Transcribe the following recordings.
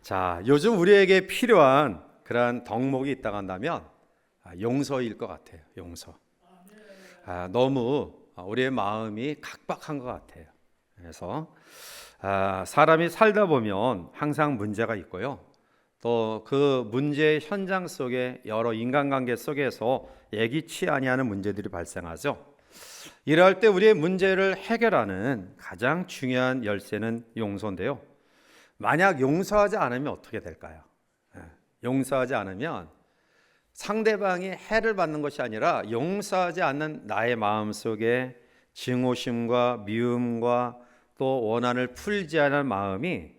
자, 요즘 우리에게 필요한 그러한 덕목이 있다고 한다면 용서일 것 같아요. 용서. 너무 우리의 마음이 각박한 것 같아요. 그래서 사람이 살다 보면 항상 문제가 있고요. 또 그 문제의 현장 속에 여러 인간관계 속에서 예기치 아니하는 문제들이 발생하죠. 이럴 때 우리의 문제를 해결하는 가장 중요한 열쇠는 용서인데요. 만약 용서하지 않으면 어떻게 될까요? 용서하지 않으면 상대방이 해를 받는 것이 아니라 용서하지 않는 나의 마음속에 증오심과 미움과 또 원한을 풀지 않은 마음이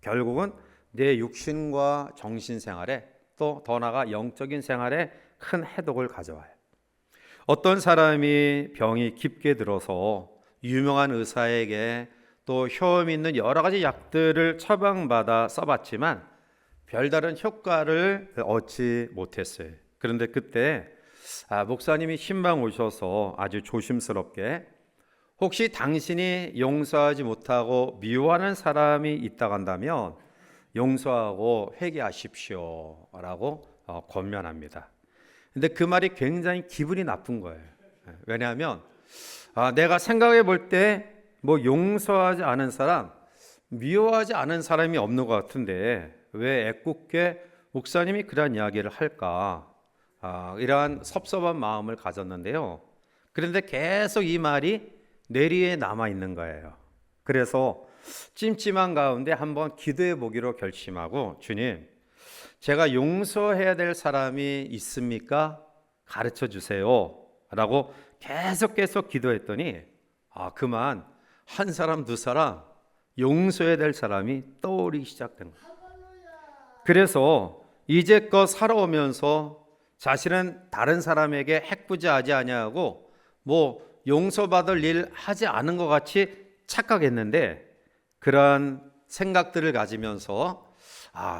결국은 내 육신과 정신 생활에 또 더 나아가 영적인 생활에 큰 해독을 가져와요. 어떤 사람이 병이 깊게 들어서 유명한 의사에게 또 효험 있는 여러 가지 약들을 처방받아 써봤지만 별다른 효과를 얻지 못했어요. 그런데 그때 목사님이 신방 오셔서 아주 조심스럽게 혹시 당신이 용서하지 못하고 미워하는 사람이 있다고 한다면 용서하고 회개하십시오 라고 권면합니다. 근데 그 말이 굉장히 기분이 나쁜 거예요. 왜냐하면 내가 생각해 볼 때 뭐 용서하지 않은 사람, 미워하지 않은 사람이 없는 것 같은데 왜 애꿎게 목사님이 그런 이야기를 할까? 이러한 섭섭한 마음을 가졌는데요. 그런데 계속 이 말이 뇌리에 남아 있는 거예요. 그래서 찜찜한 가운데 한번 기도해 보기로 결심하고, 주님, 제가 용서해야 될 사람이 있습니까? 가르쳐 주세요 라고 계속 기도했더니 그만 한 사람 두 사람 용서해야 될 사람이 떠오르기 시작된 거예요. 그래서 이제껏 살아오면서 자신은 다른 사람에게 해코지하지 아니하고 뭐 용서받을 일 하지 않은 것 같이 착각했는데, 그러한 생각들을 가지면서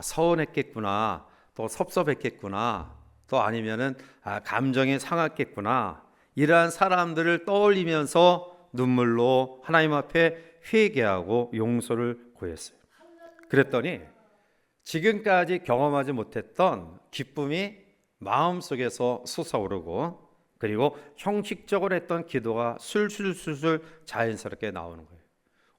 서운했겠구나, 또 섭섭했겠구나, 또 아니면은 감정이 상했겠구나, 이러한 사람들을 떠올리면서 눈물로 하나님 앞에 회개하고 용서를 구했어요. 그랬더니 지금까지 경험하지 못했던 기쁨이 마음속에서 솟아오르고, 그리고 형식적으로 했던 기도가 술술술술 자연스럽게 나오는 거예요.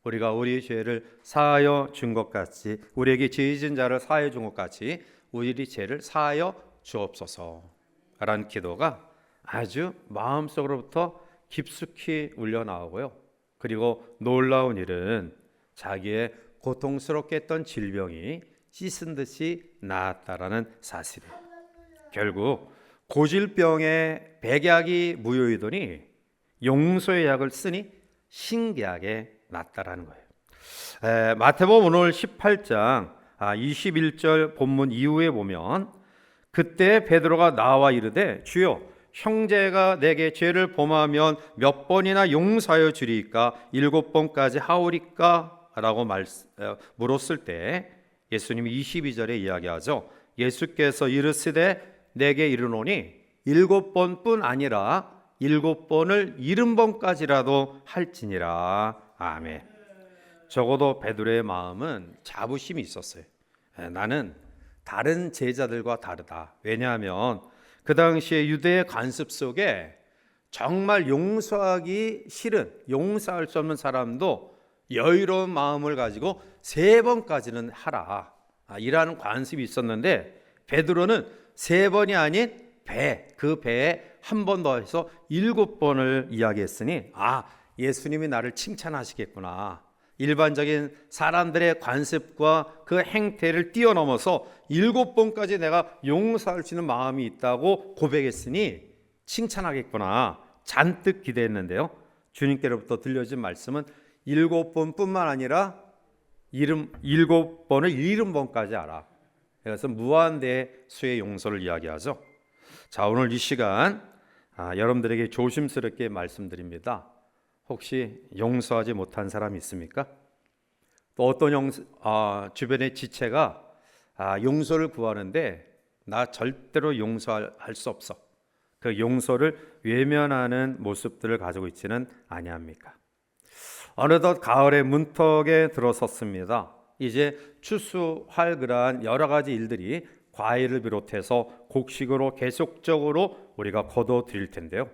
우리가 우리의 죄를 사하여 준 것 같이, 우리에게 죄 지은 자를 사하여 준 것 같이 우리 죄를 사하여 주옵소서 라는 기도가 아주 마음속으로부터 깊숙이 울려나오고요. 그리고 놀라운 일은 자기의 고통스럽게 했던 질병이 씻은 듯이 나았다라는 사실이에요. 결국 고질병에 백약이 무효이더니 용서의 약을 쓰니 신기하게 낫다라는 거예요. 마태복음 오늘 18장 21절 본문 이후에 보면, 그때 베드로가 나와 이르되 주여, 형제가 내게 죄를 범하면 몇 번이나 용서하여 주리이까? 7번까지 하오리까? 라고 물었을 때 예수님이 22절에 이야기하죠. 예수께서 이르시되 내게 이르노니 7번뿐 아니라 7번을 70번까지라도 할지니라. 아멘. 적어도 베드로의 마음은 자부심이 있었어요. 나는 다른 제자들과 다르다. 왜냐하면 그 당시에 유대의 관습 속에 정말 용서하기 싫은, 용서할 수 없는 사람도 여유로운 마음을 가지고 3번까지는 하라, 이라는 관습이 있었는데, 베드로는 3번이 아닌 그 배에 한 번 더 해서 7번을 이야기했으니 예수님이 나를 칭찬하시겠구나. 일반적인 사람들의 관습과 그 행태를 뛰어넘어서 7번까지 내가 용서할 수 있는 마음이 있다고 고백했으니 칭찬하겠구나. 잔뜩 기대했는데요. 주님께로부터 들려진 말씀은 7번뿐만 아니라 7번을 70번까지 하라. 그래서 무한대수의 용서를 이야기하죠. 자, 오늘 이 시간 여러분들에게 조심스럽게 말씀드립니다. 혹시 용서하지 못한 사람이 있습니까? 또 어떤 주변의 지체가 용서를 구하는데 나 절대로 용서할 수 없어, 그 용서를 외면하는 모습들을 가지고 있지는 아니합니까? 어느덧 가을의 문턱에 들어섰습니다. 이제 추수할 그러한 여러 가지 일들이 과일을 비롯해서 곡식으로 계속적으로 우리가 거둬 드릴 텐데요.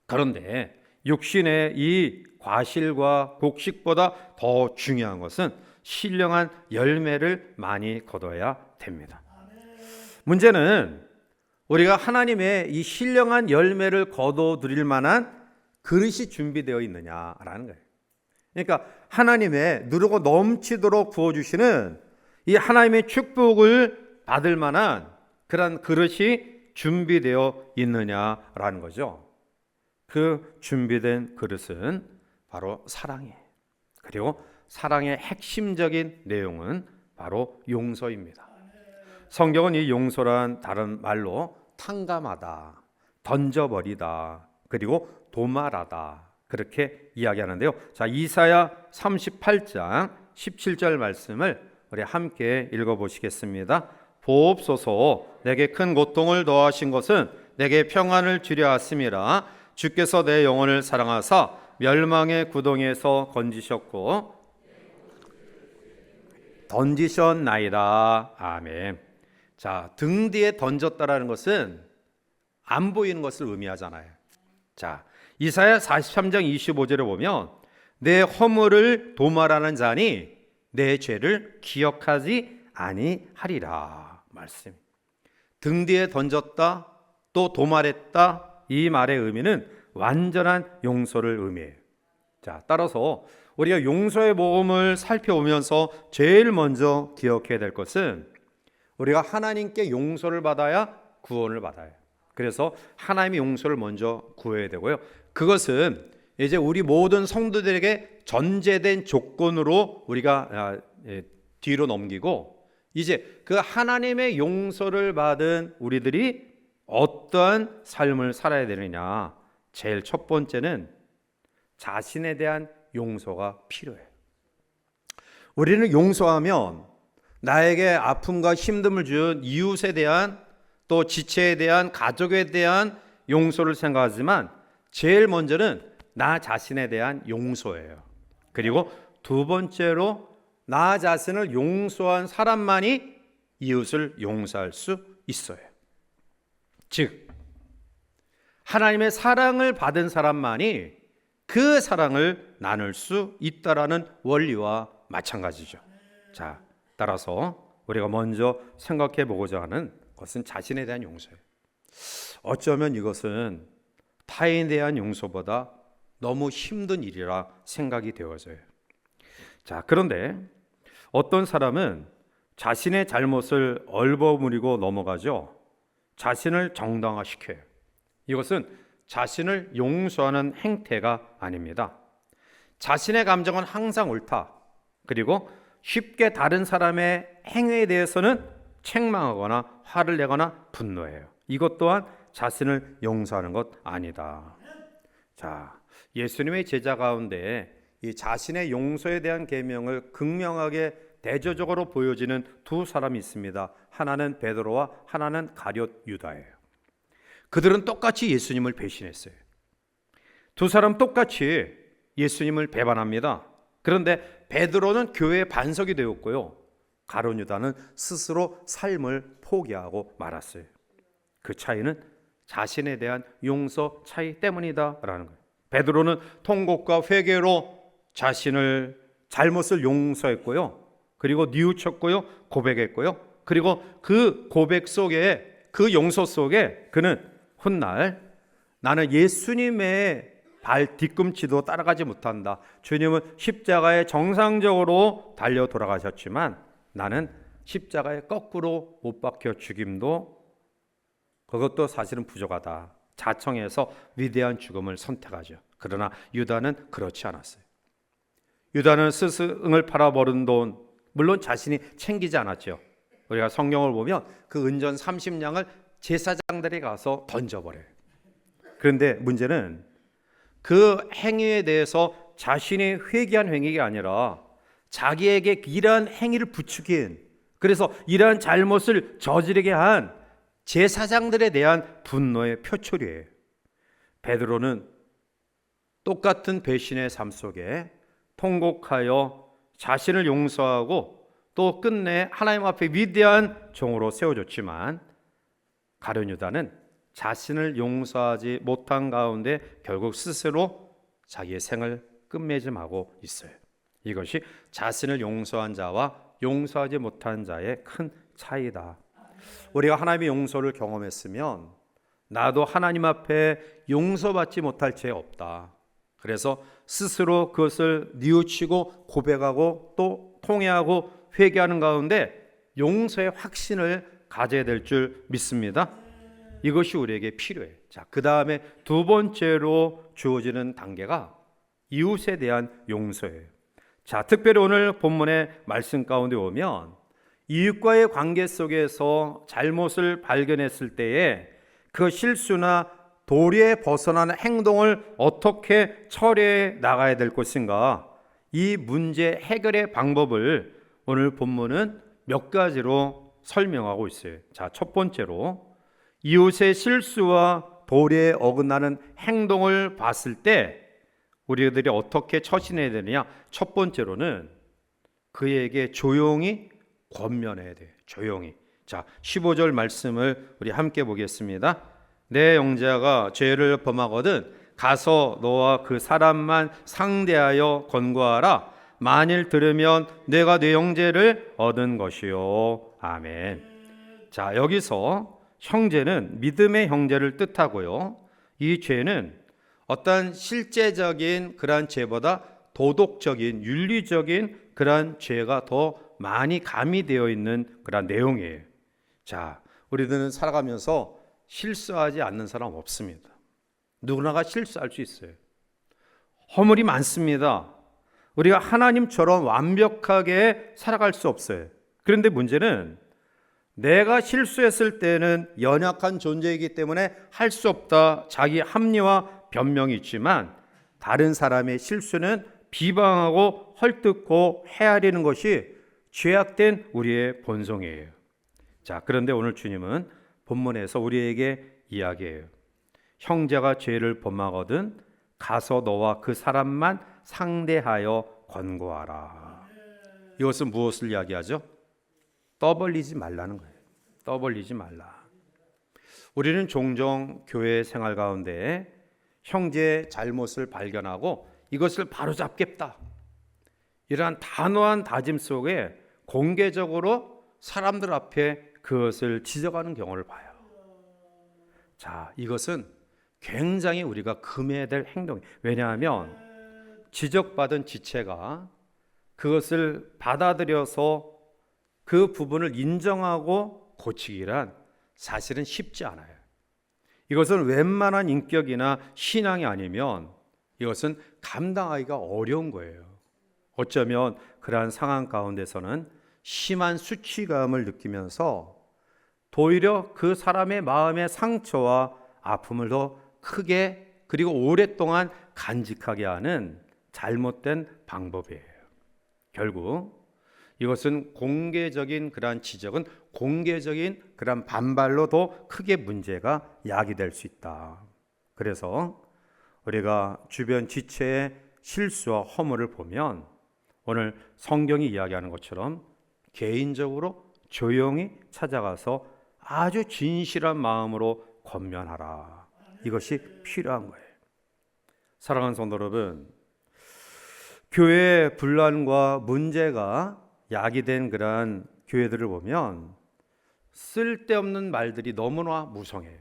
그런데 육신의 이 과실과 곡식보다 더 중요한 것은 신령한 열매를 많이 거둬야 됩니다. 문제는 우리가 하나님의 이 신령한 열매를 거둬 드릴 만한 그릇이 준비되어 있느냐라는 거예요. 그러니까 하나님의 누르고 넘치도록 부어주시는 이 하나님의 축복을 받을 만한 그런 그릇이 준비되어 있느냐라는 거죠. 그 준비된 그릇은 바로 사랑이에요. 그리고 사랑의 핵심적인 내용은 바로 용서입니다. 성경은 이 용서란 다른 말로 탕감하다, 던져버리다, 그리고 도말하다 그렇게 이야기하는데요. 자, 이사야 38장 17절 말씀을 우리 함께 읽어보시겠습니다. 보옵소서, 내게 큰 고통을 더하신 것은 내게 평안을 주려 하심이라. 주께서 내 영혼을 사랑하사 멸망의 구덩이에서 건지셨고 던지셨나이다. 아멘. 자, 등 뒤에 던졌다라는 것은 안 보이는 것을 의미하잖아요. 자, 이사야 43장 25절에 보면 내 허물을 도말하는 자니 내 죄를 기억하지 아니하리라 말씀. 등 뒤에 던졌다 또 도말했다 이 말의 의미는 완전한 용서를 의미해요. 자, 따라서 우리가 용서의 모험을 살펴보면서 제일 먼저 기억해야 될 것은 우리가 하나님께 용서를 받아야 구원을 받아요. 그래서 하나님의 용서를 먼저 구해야 되고요. 그것은 이제 우리 모든 성도들에게 전제된 조건으로 우리가 뒤로 넘기고 이제 그 하나님의 용서를 받은 우리들이 어떠한 삶을 살아야 되느냐. 제일 첫 번째는 자신에 대한 용서가 필요해요. 우리는 용서하면 나에게 아픔과 힘듦을 준 이웃에 대한 또 지체에 대한 가족에 대한 용서를 생각하지만 제일 먼저는 나 자신에 대한 용서예요. 그리고 두 번째로 나 자신을 용서한 사람만이 이웃을 용서할 수 있어요. 즉 하나님의 사랑을 받은 사람만이 그 사랑을 나눌 수 있다라는 원리와 마찬가지죠. 자, 따라서 우리가 먼저 생각해 보고자 하는 것은 자신에 대한 용서예요. 어쩌면 이것은 타인에 대한 용서보다 너무 힘든 일이라 생각이 되어져요. 자, 그런데 어떤 사람은 자신의 잘못을 얼버무리고 넘어가죠. 자신을 정당화시켜요. 이것은 자신을 용서하는 행태가 아닙니다. 자신의 감정은 항상 옳다. 그리고 쉽게 다른 사람의 행위에 대해서는 책망하거나 화를 내거나 분노해요. 이것 또한 자신을 용서하는 것 아니다. 자, 예수님의 제자 가운데 이 자신의 용서에 대한 계명을 극명하게 대조적으로 보여지는 두 사람이 있습니다. 하나는 베드로와 하나는 가룟 유다예요. 그들은 똑같이 예수님을 배신했어요. 두 사람 똑같이 예수님을 배반합니다. 그런데 베드로는 교회의 반석이 되었고요. 가룟 유다는 스스로 삶을 포기하고 말았어요. 그 차이는 자신에 대한 용서 차이 때문이다라는 거예요. 베드로는 통곡과 회개로 자신을 잘못을 용서했고요. 그리고 뉘우쳤고요. 고백했고요. 그리고 그 고백 속에 그 용서 속에 그는 훗날 나는 예수님의 발 뒤꿈치도 따라가지 못한다. 주님은 십자가에 정상적으로 달려 돌아가셨지만 나는 십자가에 거꾸로 못 박혀 죽임도 그것도 사실은 부족하다. 자청해서 위대한 죽음을 선택하죠. 그러나 유다는 그렇지 않았어요. 유다는 스승을 팔아버린 돈 물론 자신이 챙기지 않았죠. 우리가 성경을 보면 그 은전 30냥을 제사장들이 가서 던져버려요. 그런데 문제는 그 행위에 대해서 자신이 회개한 행위가 아니라 자기에게 이러한 행위를 부추긴, 그래서 이러한 잘못을 저지르게 한 제사장들에 대한 분노의 표출이에요. 베드로는 똑같은 배신의 삶 속에 통곡하여 자신을 용서하고 또 끝내 하나님 앞에 위대한 종으로 세워졌지만, 가룟 유다는 자신을 용서하지 못한 가운데 결국 스스로 자기의 생을 끝맺음하고 있어요. 이것이 자신을 용서한 자와 용서하지 못한 자의 큰 차이다. 우리가 하나님의 용서를 경험했으면 나도 하나님 앞에 용서받지 못할 죄 없다. 그래서 스스로 그것을 뉘우치고 고백하고 또 통회하고 회개하는 가운데 용서의 확신을 가져야 될 줄 믿습니다. 이것이 우리에게 필요해. 자, 그 다음에 두 번째로 주어지는 단계가 이웃에 대한 용서예요. 자, 특별히 오늘 본문의 말씀 가운데 오면 이웃과의 관계 속에서 잘못을 발견했을 때에 그 실수나 도리에 벗어나는 행동을 어떻게 처리해 나가야 될 것인가, 이 문제 해결의 방법을 오늘 본문은 몇 가지로 설명하고 있어요. 자, 첫 번째로 이웃의 실수와 도리에 어긋나는 행동을 봤을 때 우리들이 어떻게 처신해야 되느냐. 첫 번째로는 그에게 조용히 권면해야 돼요. 조용히. 자, 15절 말씀을 우리 함께 보겠습니다. 내 형제가 죄를 범하거든 가서 너와 그 사람만 상대하여 권고하라. 만일 들으면 내가 내 형제를 얻은 것이요. 아멘. 자, 여기서 형제는 믿음의 형제를 뜻하고요. 이 죄는 어떤 실제적인 그러한 죄보다 도덕적인 윤리적인 그러한 죄가 더 많이 가미되어 있는 그러한 내용이에요. 자, 우리들은 살아가면서 실수하지 않는 사람 없습니다. 누구나가 실수할 수 있어요. 허물이 많습니다. 우리가 하나님처럼 완벽하게 살아갈 수 없어요. 그런데 문제는 내가 실수했을 때는 연약한 존재이기 때문에 할 수 없다, 자기 합리화 변명이 있지만, 다른 사람의 실수는 비방하고 헐뜯고 헤아리는 것이 죄악된 우리의 본성이에요. 자, 그런데 오늘 주님은 본문에서 우리에게 이야기해요. 형제가 죄를 범하거든 가서 너와 그 사람만 상대하여 권고하라. 이것은 무엇을 이야기하죠? 떠벌리지 말라는 거예요. 떠벌리지 말라. 우리는 종종 교회 생활 가운데 형제의 잘못을 발견하고 이것을 바로잡겠다, 이러한 단호한 다짐 속에 공개적으로 사람들 앞에 그것을 지적하는 경우를 봐요. 자, 이것은 굉장히 우리가 금해야 될 행동이에요. 왜냐하면 지적받은 지체가 그것을 받아들여서 그 부분을 인정하고 고치기란 사실은 쉽지 않아요. 이것은 웬만한 인격이나 신앙이 아니면 이것은 감당하기가 어려운 거예요. 어쩌면 그러한 상황 가운데서는 심한 수치감을 느끼면서 오히려 그 사람의 마음의 상처와 아픔을 더 크게 그리고 오랫동안 간직하게 하는 잘못된 방법이에요. 결국 이것은 공개적인 그러한 지적은 공개적인 그러한 반발로 더 크게 문제가 야기될 수 있다. 그래서 우리가 주변 지체의 실수와 허물을 보면 오늘 성경이 이야기하는 것처럼 개인적으로 조용히 찾아가서 아주 진실한 마음으로 권면하라. 이것이 필요한 거예요. 사랑하는 성도 여러분, 교회의 분란과 문제가 야기된 그러한 교회들을 보면 쓸데없는 말들이 너무나 무성해요.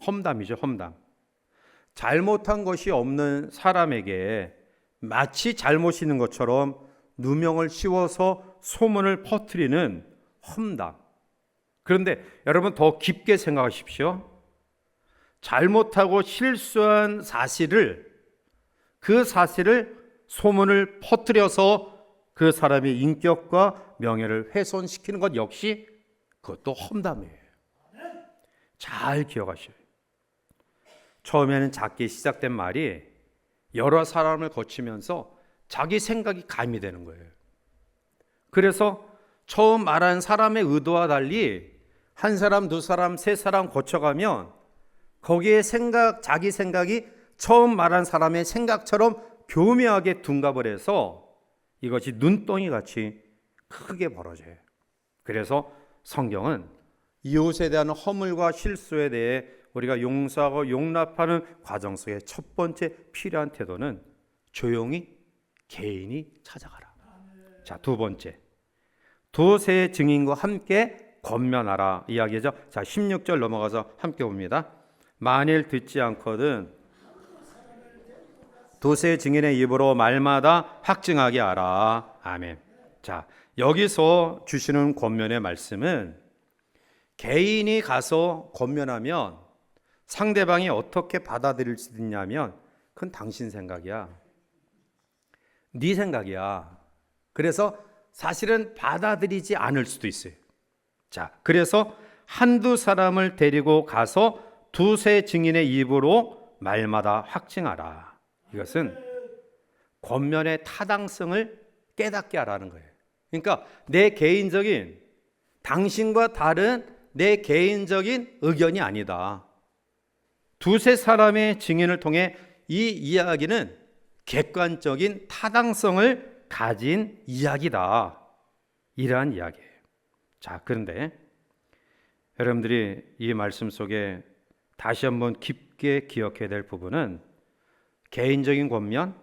험담이죠, 험담. 잘못한 것이 없는 사람에게 마치 잘못이 있는 것처럼 누명을 씌워서 소문을 퍼뜨리는 험담. 그런데 여러분 더 깊게 생각하십시오. 잘못하고 실수한 사실을, 그 사실을 소문을 퍼뜨려서 그 사람의 인격과 명예를 훼손시키는 것 역시 그것도 험담이에요. 잘 기억하셔요. 처음에는 작게 시작된 말이 여러 사람을 거치면서 자기 생각이 가미되는 거예요. 그래서 처음 말한 사람의 의도와 달리 한 사람, 두 사람, 세 사람 거쳐가면 거기에 자기 생각이 처음 말한 사람의 생각처럼 교묘하게 둔갑을 해서 이것이 눈덩이 같이 크게 벌어져요. 그래서 성경은 이웃에 대한 허물과 실수에 대해 우리가 용서하고 용납하는 과정 속에 첫 번째 필요한 태도는 조용히 개인이 찾아가라. 자, 두 번째, 두세 증인과 함께 권면하라 이야기죠. 자, 16절 넘어가서 함께 봅니다. 만일 듣지 않거든 두세 증인의 입으로 말마다 확증하게 하라. 아멘. 자, 여기서 주시는 권면의 말씀은 개인이 가서 권면하면 상대방이 어떻게 받아들일 수 있냐면 그건 당신 생각이야. 네 생각이야. 그래서 사실은 받아들이지 않을 수도 있어요. 자, 그래서 한두 사람을 데리고 가서 두세 증인의 입으로 말마다 확증하라. 이것은 권면의 타당성을 깨닫게 하라는 거예요. 그러니까 내 개인적인, 당신과 다른 내 개인적인 의견이 아니다. 두세 사람의 증인을 통해 이 이야기는 객관적인 타당성을 가진 이야기다. 이러한 이야기예요. 자, 그런데 여러분들이 이 말씀 속에 다시 한번 깊게 기억해야 될 부분은 개인적인 권면,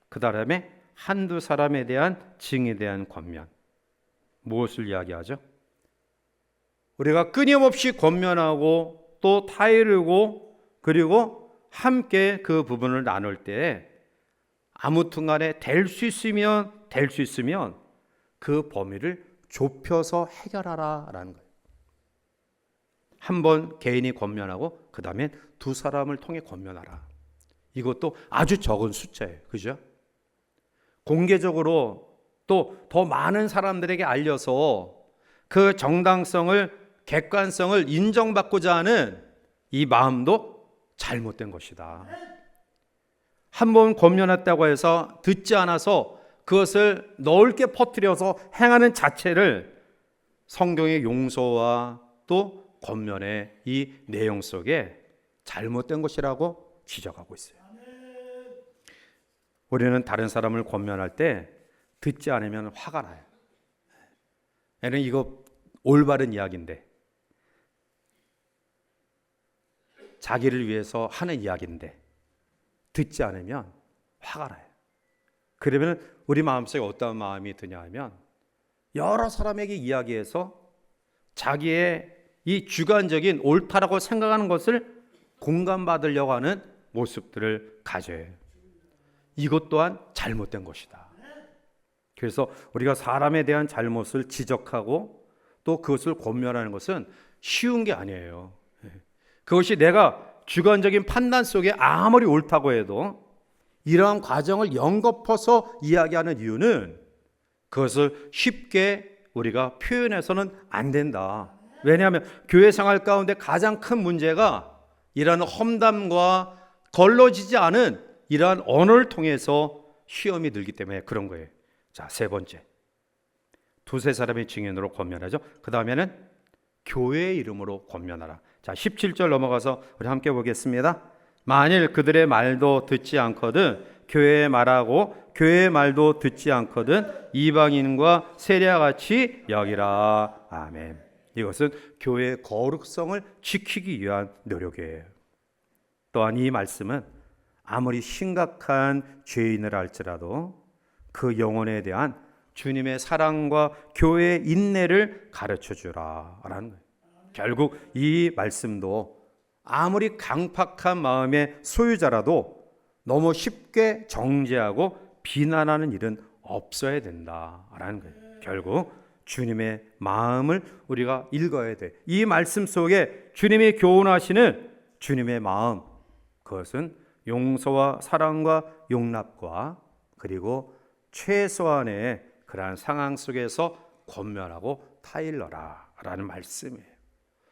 그 다음에 한두 사람에 대한 증인에 대한 권면. 무엇을 이야기하죠? 우리가 끊임없이 권면하고 또 타이르고 그리고 함께 그 부분을 나눌 때 아무튼 간에 될 수 있으면 그 범위를 좁혀서 해결하라라는 거예요. 한 번 개인이 권면하고 그 다음에 두 사람을 통해 권면하라. 이것도 아주 적은 숫자예요. 그죠? 공개적으로 또 더 많은 사람들에게 알려서 그 정당성을, 객관성을 인정받고자 하는 이 마음도 잘못된 것이다. 한 번 권면했다고 해서 듣지 않아서 그것을 넓게 퍼뜨려서 행하는 자체를 성경의 용서와 또 권면의 이 내용 속에 잘못된 것이라고 지적하고 있어요. 우리는 다른 사람을 권면할 때 듣지 않으면 화가 나요. 얘는 이거 올바른 이야기인데, 자기를 위해서 하는 이야기인데 듣지 않으면 화가 나요. 그러면 우리 마음속에 어떤 마음이 드냐 하면 여러 사람에게 이야기해서 자기의 이 주관적인 옳다라고 생각하는 것을 공감받으려고 하는 모습들을 가져요. 이것 또한 잘못된 것이다. 그래서 우리가 사람에 대한 잘못을 지적하고 또 그것을 권면하는 것은 쉬운 게 아니에요. 그것이 내가 주관적인 판단 속에 아무리 옳다고 해도 이러한 과정을 연거푸어서 이야기하는 이유는 그것을 쉽게 우리가 표현해서는 안 된다. 왜냐하면 교회 생활 가운데 가장 큰 문제가 이러한 험담과 걸러지지 않은 이러한 언어를 통해서 시험이 들기 때문에 그런 거예요. 자, 세 번째, 두세 사람의 증인으로 권면하죠. 그 다음에는 교회의 이름으로 권면하라. 자, 17절 넘어가서 우리 함께 보겠습니다. 만일 그들의 말도 듣지 않거든 교회의 말하고 교회의 말도 듣지 않거든 이방인과 세리와같이 여기라. 아멘. 이것은 교회의 거룩성을 지키기 위한 노력이에요. 또한 이 말씀은 아무리 심각한 죄인을 할지라도 그 영혼에 대한 주님의 사랑과 교회의 인내를 가르쳐 주라라는 거예요. 결국 이 말씀도 아무리 강팍한 마음의 소유자라도 너무 쉽게 정죄하고 비난하는 일은 없어야 된다라는 거예요. 결국 주님의 마음을 우리가 읽어야 돼. 이 말씀 속에 주님이 교훈하시는 주님의 마음, 그것은 용서와 사랑과 용납과 그리고 최소한의 그러한 상황 속에서 권면하고 타일러라라는 말씀이에요.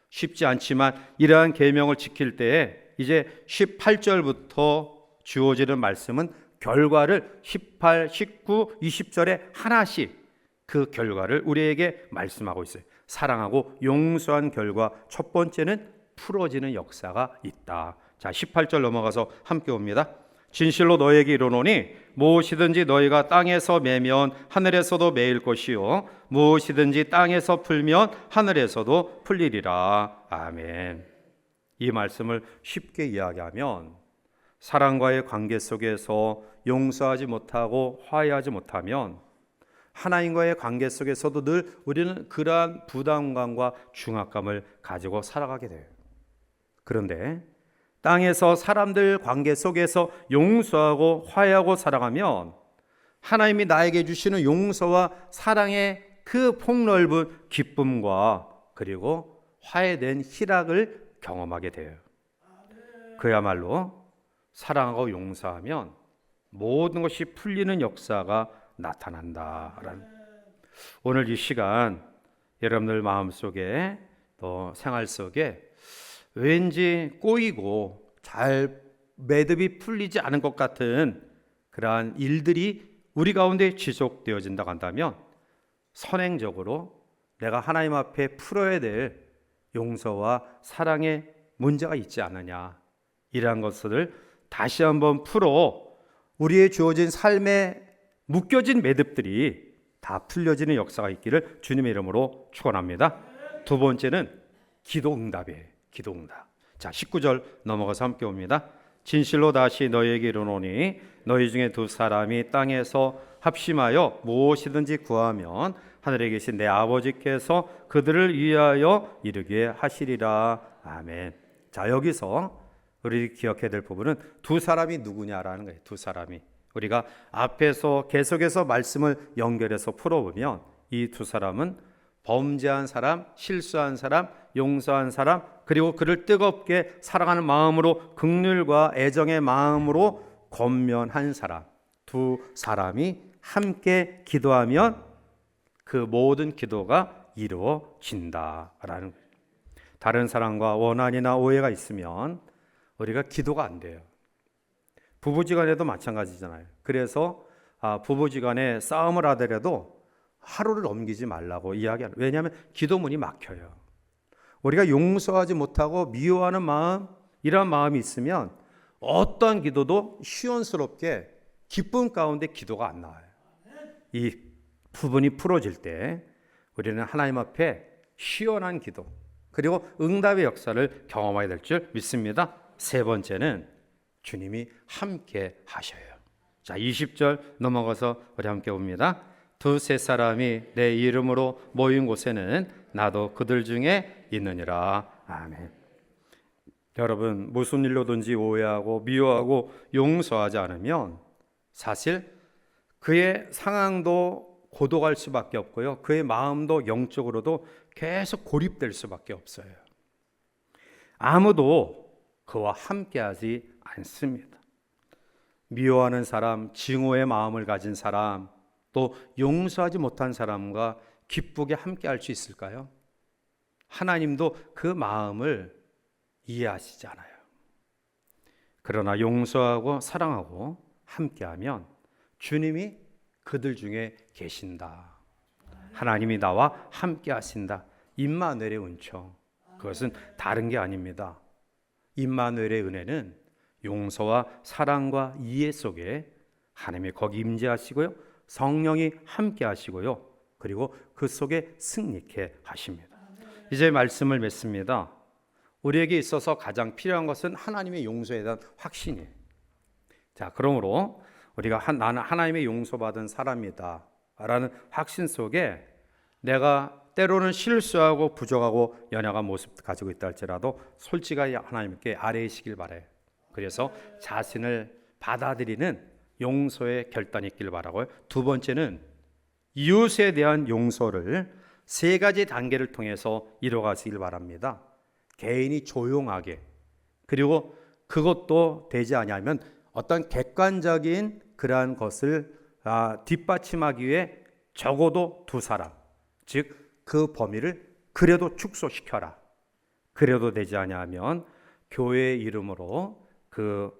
쉽지 않지만 이러한 계명을 지킬 때에 이제 18절부터 주어지는 말씀은 결과를 18, 19, 20절에 하나씩 그 결과를 우리에게 말씀하고 있어요. 사랑하고 용서한 결과 첫 번째는 풀어지는 역사가 있다. 자, 18절 넘어가서 함께 봅니다. 진실로 너희에게 이르노니 무엇이든지 너희가 땅에서 매면 하늘에서도 매일 것이요 무엇이든지 땅에서 풀면 하늘에서도 풀리리라. 아멘. 이 말씀을 쉽게 이야기하면 사랑과의 관계 속에서 용서하지 못하고 화해하지 못하면 하나님과의 관계 속에서도 늘 우리는 그러한 부담감과 중압감을 가지고 살아가게 돼요. 그런데 땅에서 사람들 관계 속에서 용서하고 화해하고 살아가면 하나님이 나에게 주시는 용서와 사랑의 그 폭넓은 기쁨과 그리고 화해된 희락을 경험하게 돼요. 그야말로 사랑하고 용서하면 모든 것이 풀리는 역사가 나타난다라는, 오늘 이 시간 여러분들 마음속에 또 생활 속에 왠지 꼬이고 잘 매듭이 풀리지 않은 것 같은 그러한 일들이 우리 가운데 지속되어진다고 한다면 선행적으로 내가 하나님 앞에 풀어야 될 용서와 사랑의 문제가 있지 않느냐, 이러한 것을 다시 한번 풀어 우리의 주어진 삶에 묶여진 매듭들이 다 풀려지는 역사가 있기를 주님의 이름으로 축원합니다. 두 번째는 기도 응답이에요. 기도 응답. 자, 19절 넘어가서 함께 봅니다. 진실로 다시 너희에게 이르노니 너희 중에 두 사람이 땅에서 합심하여 무엇이든지 구하면 하늘에 계신 내 아버지께서 그들을 위하여 이루게 하시리라. 아멘. 자, 여기서 우리 기억해야 될 부분은 두 사람이 누구냐라는 거예요. 두 사람이. 우리가 앞에서 계속해서 말씀을 연결해서 풀어보면 이 두 사람은 범죄한 사람, 실수한 사람, 용서한 사람, 그리고 그를 뜨겁게 사랑하는 마음으로 긍휼과 애정의 마음으로 권면한 사람, 두 사람이 함께 기도하면 그 모든 기도가 이루어진다라는 거예요. 다른 사람과 원한이나 오해가 있으면 우리가 기도가 안 돼요. 부부지간에도 마찬가지잖아요. 그래서 부부지간에 싸움을 하더라도 하루를 넘기지 말라고 이야기하는, 왜냐하면 기도문이 막혀요. 우리가 용서하지 못하고 미워하는 마음, 이런 마음이 있으면 어떠한 기도도 시원스럽게 기쁨 가운데 기도가 안 나와요. 이 부분이 풀어질 때 우리는 하나님 앞에 시원한 기도, 그리고 응답의 역사를 경험해야 될 줄 믿습니다. 세 번째는 주님이 함께 하셔요. 자, 20절 넘어가서 우리 함께 봅니다. 두세 사람이 내 이름으로 모인 곳에는 나도 그들 중에 있느니라. 아멘. 여러분, 무슨 일로든지 오해하고 미워하고 용서하지 않으면 사실 그의 상황도 고독할 수밖에 없고요, 그의 마음도 영적으로도 계속 고립될 수밖에 없어요. 아무도 그와 함께하지 않습니다. 미워하는 사람, 증오의 마음을 가진 사람, 또 용서하지 못한 사람과 기쁘게 함께할 수 있을까요? 하나님도 그 마음을 이해하시지 않아요. 그러나 용서하고 사랑하고 함께하면 주님이 그들 중에 계신다. 하나님이 나와 함께하신다. 임마누엘의 은총, 그것은 다른 게 아닙니다. 임마누엘의 은혜는 용서와 사랑과 이해 속에 하나님이 거기 임재하시고요, 성령이 함께 하시고요, 그리고 그 속에 승리케 하십니다. 이제 말씀을 맺습니다. 우리에게 있어서 가장 필요한 것은 하나님의 용서에 대한 확신이에요. 자, 그러므로 우리가 나는 하나님의 용서받은 사람이다 라는 확신 속에 내가 때로는 실수하고 부족하고 연약한 모습 가지고 있다 할지라도 솔직하게 하나님께 아뢰시길 바라요. 그래서 자신을 받아들이는 용서의 결단이 있길 바라고요. 두 번째는 이웃에 대한 용서를 세 가지 단계를 통해서 이뤄가시길 바랍니다. 개인이 조용하게, 그리고 그것도 되지 않으면 어떤 객관적인 그러한 것을 뒷받침하기 위해 적어도 두 사람, 즉 그 범위를 그래도 축소시켜라. 그래도 되지 않으면 교회의 이름으로 그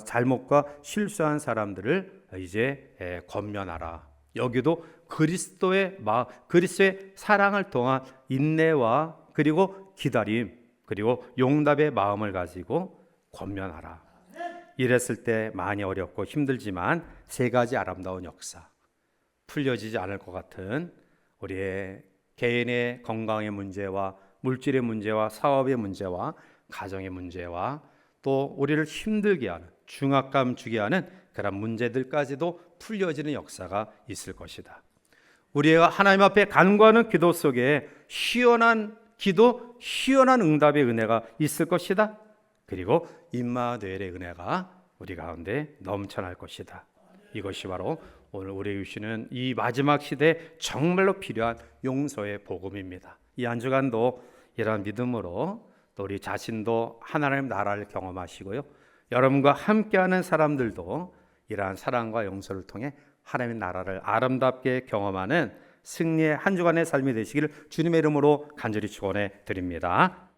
잘못과 실수한 사람들을 이제 권면하라. 여기도 그리스도의 사랑을 통한 인내와 그리고 기다림, 그리고 용납의 마음을 가지고 권면하라. 이랬을 때 많이 어렵고 힘들지만 세 가지 아름다운 역사, 풀려지지 않을 것 같은 우리의 개인의 건강의 문제와 물질의 문제와 사업의 문제와 가정의 문제와 또 우리를 힘들게 하는 중압감 주게 하는 그런 문제들까지도 풀려지는 역사가 있을 것이다. 우리가 하나님 앞에 간구하는 기도 속에 시원한 기도, 시원한 응답의 은혜가 있을 것이다. 그리고 임마누엘의 은혜가 우리 가운데 넘쳐날 것이다. 이것이 바로 오늘 우리에게 주시는 이 마지막 시대에 정말로 필요한 용서의 복음입니다. 이 한 주간도 이러한 믿음으로 또 우리 자신도 하나님의 나라를 경험하시고요, 여러분과 함께하는 사람들도 이러한 사랑과 용서를 통해 하나님의 나라를 아름답게 경험하는 승리의 한 주간의 삶이 되시기를 주님의 이름으로 간절히 축원해 드립니다.